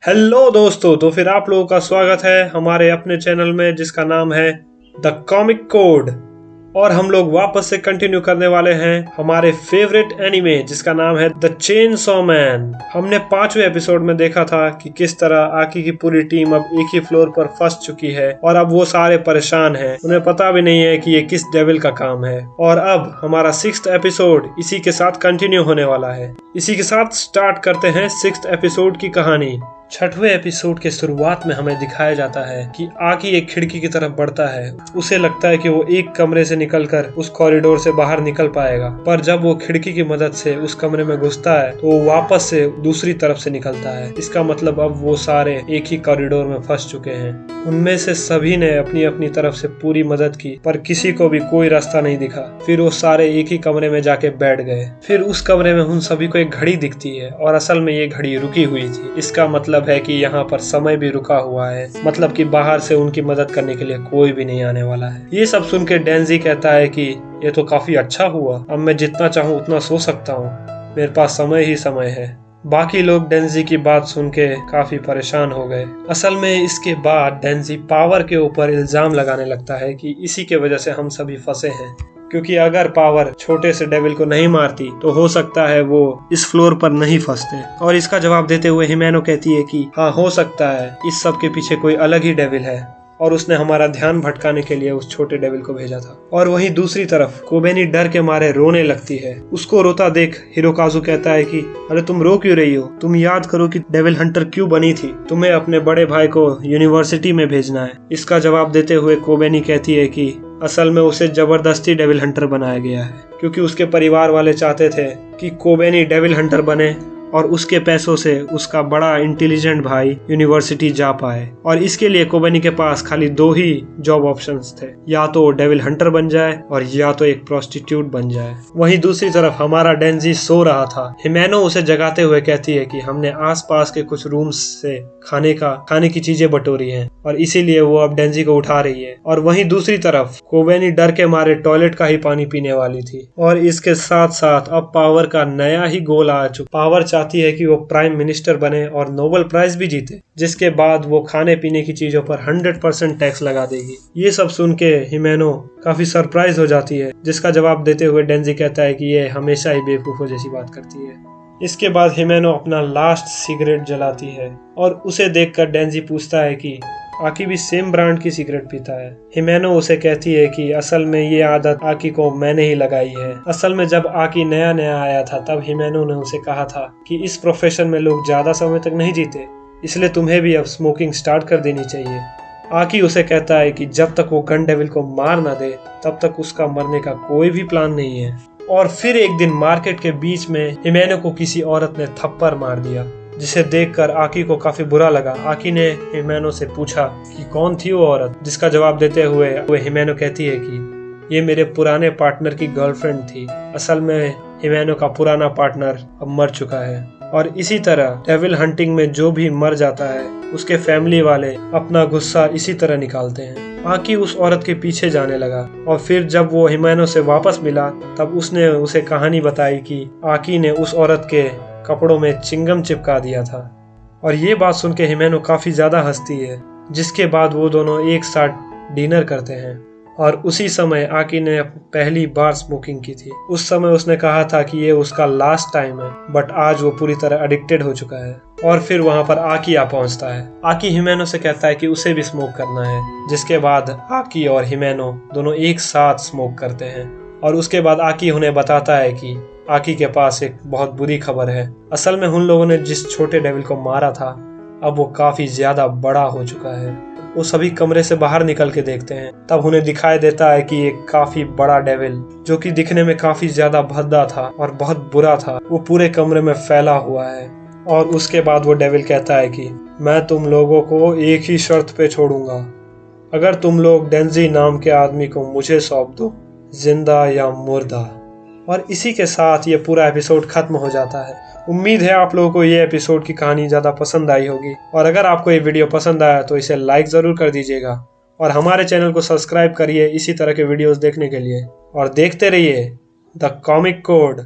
Hello दोस्तों, तो फिर आप लोगों का स्वागत है हमारे अपने चैनल में जिसका नाम है द कॉमिक कोड। और हम लोग वापस से कंटिन्यू करने वाले हैं हमारे फेवरेट एनिमे जिसका नाम है द चेनसॉ मैन। हमने 5वें एपिसोड में देखा था कि किस तरह आकी की पूरी टीम अब एक ही फ्लोर पर फंस चुकी है और अब वो सारे परेशान हैं। उन्हें पता भी नहीं है कि ये किस डेविल का काम है। और अब हमारा 6th एपिसोड इसी के साथ कंटिन्यू होने वाला है। इसी के साथ स्टार्ट करते हैं 6th एपिसोड की कहानी। 6वें एपिसोड के शुरुआत में हमें दिखाया जाता है कि आकी एक खिड़की की तरफ बढ़ता है। उसे लगता है कि वो एक कमरे से निकलकर उस कॉरिडोर से बाहर निकल पाएगा, पर जब वो खिड़की की मदद से उस कमरे में घुसता है तो वो वापस से दूसरी तरफ से निकलता है। इसका मतलब अब वो सारे एक ही कॉरिडोर में फंस चुके हैं। उनमें से सभी ने अपनी अपनी तरफ से पूरी मदद की, पर किसी को भी कोई रास्ता नहीं दिखा। फिर वो सारे एक ही कमरे में जाके बैठ गए। फिर उस कमरे में उन सभी को एक घड़ी दिखती है और असल में ये घड़ी रुकी हुई थी। इसका मतलब है कि यहाँ पर समय भी रुका हुआ है, मतलब कि बाहर से उनकी मदद करने के लिए कोई भी नहीं आने वाला है। ये सब सुन के डेंजी कहता है कि ये तो काफी अच्छा हुआ, अब मैं जितना चाहूँ उतना सो सकता हूँ, मेरे पास समय ही समय है। बाकी लोग डेंजी की बात सुन के काफी परेशान हो गए। असल में इसके बाद डेंजी पावर के ऊपर इल्जाम लगाने लगता है कि इसी के वजह से हम सभी फंसे हैं, क्योंकि अगर पावर छोटे से डेविल को नहीं मारती तो हो सकता है वो इस फ्लोर पर नहीं फंसते। और इसका जवाब देते हुए हिमेनो कहती है कि हाँ, हो सकता है इस सब के पीछे कोई अलग ही डेविल है और उसने हमारा ध्यान भटकाने के लिए उस छोटे डेविल को भेजा था। और वहीं दूसरी तरफ कोबेनी डर के मारे रोने लगती है। उसको रोता देख हिरोकाजु कहता है कि अरे तुम रो क्यों रही हो, तुम याद करो कि डेविल हंटर क्यों बनी थी, तुम्हें अपने बड़े भाई को यूनिवर्सिटी में भेजना है। इसका जवाब देते हुए कोबेनी कहती है कि असल में उसे जबरदस्ती डेविल हंटर बनाया गया है, क्योंकि उसके परिवार वाले चाहते थे कि कोबेनी डेविल हंटर बने और उसके पैसों से उसका बड़ा इंटेलिजेंट भाई यूनिवर्सिटी जा पाए। और इसके लिए कोबेनी के पास खाली 2 ही जॉब ऑप्शंस थे, या तो डेविल हंटर बन जाए और या तो एक प्रोस्टिट्यूट बन जाए। वहीं दूसरी तरफ हमारा डेंजी सो रहा था। हिमेनो उसे जगाते हुए कहती है कि हमने आसपास के कुछ रूम्स से खाने की चीजें बटोरी हैं और इसीलिए वो अब डेंजी को उठा रही है। और वहीं दूसरी तरफ कोबेनी डर के मारे टॉयलेट का ही पानी पीने वाली थी। और इसके साथ साथ अब पावर का नया ही गोल आ चुका। पावर चाहती है कि वो प्राइम मिनिस्टर बने और नोबेल प्राइज भी जीते, जिसके बाद वो खाने पीने की चीजों पर 100% टैक्स लगा देगी। ये सब सुन के हिमेनो काफी सरप्राइज हो जाती है, जिसका जवाब देते हुए डेंजी कहता है कि ये हमेशा ही बेवकूफों जैसी बात करती है। इसके बाद हिमेनो अपना लास्ट सिगरेट जलाती है और उसे देखकर डेंजी पूछता है कि आकी भी सेम ब्रांड की सिगरेट पीता है। हिमेनो उसे कहती है कि असल में ये आदत आकी को मैंने ही लगाई है। असल में जब आकी नया नया आया था तब हिमेनो ने उसे कहा था कि इस प्रोफेशन में लोग ज्यादा समय तक नहीं जीते, इसलिए तुम्हें भी अब स्मोकिंग स्टार्ट कर देनी चाहिए। आकी उसे कहता है कि जब तक वो गन डेविल को मार ना दे तब तक उसका मरने का कोई भी प्लान नहीं है। और फिर एक दिन मार्केट के बीच में हिमेनो को किसी औरत ने थप्पड़ मार दिया, जिसे देखकर आकी को काफी बुरा लगा। आकी ने हिमेनो से पूछा कि कौन थी वो औरत, जिसका जवाब देते हुए हिमेनो कहती है कि ये मेरे पुराने पार्टनर की गर्लफ्रेंड थी। असल में हिमेनो का पुराना पार्टनर अब मर चुका है। और इसी तरह डेविल हंटिंग में जो भी मर जाता है उसके फैमिली वाले अपना गुस्सा इसी तरह निकालते हैं। आकी उस औरत के पीछे जाने लगा और फिर जब वो हिमेनो से वापस मिला तब उसने उसे कहानी बताई कि आकी ने उस औरत के कपड़ों में चिंगम चिपका दिया था। और ये बात सुन के हिमेनो काफी ज्यादा हंसती है, जिसके बाद वो दोनों एक साथ डिनर करते हैं। और उसी समय आकी ने पहली बार स्मोकिंग की थी। उस समय उसने कहा था कि ये उसका लास्ट टाइम है, बट आज वो पूरी तरह एडिक्टेड हो चुका है। और फिर वहां पर आकी आ पहुंचता है। आकी हिमेनो से कहता है कि उसे भी स्मोक करना है, जिसके बाद आकी और हिमेनो दोनों एक साथ स्मोक करते हैं। और उसके बाद आकी उन्हें बताता है कि आकी के पास एक बहुत बुरी खबर है। असल में उन लोगों ने जिस छोटे डेविल को मारा था अब वो काफी ज्यादा बड़ा हो चुका है। वो सभी कमरे से बाहर निकल के देखते हैं, तब उन्हें दिखाई देता है कि एक काफी बड़ा डेविल, जो कि दिखने में काफी ज्यादा भद्दा था और बहुत बुरा था, वो पूरे कमरे में फैला हुआ है। और उसके बाद वो डेविल कहता है कि मैं तुम लोगों को एक ही शर्त पे छोड़ूंगा, अगर तुम लोग डेंजी नाम के आदमी को मुझे सौंप दो, जिंदा या मुर्दा। और इसी के साथ ये पूरा एपिसोड खत्म हो जाता है। उम्मीद है आप लोगों को ये एपिसोड की कहानी ज़्यादा पसंद आई होगी। और अगर आपको ये वीडियो पसंद आया तो इसे लाइक ज़रूर कर दीजिएगा और हमारे चैनल को सब्सक्राइब करिए इसी तरह के वीडियोस देखने के लिए। और देखते रहिए द कॉमिक कोड।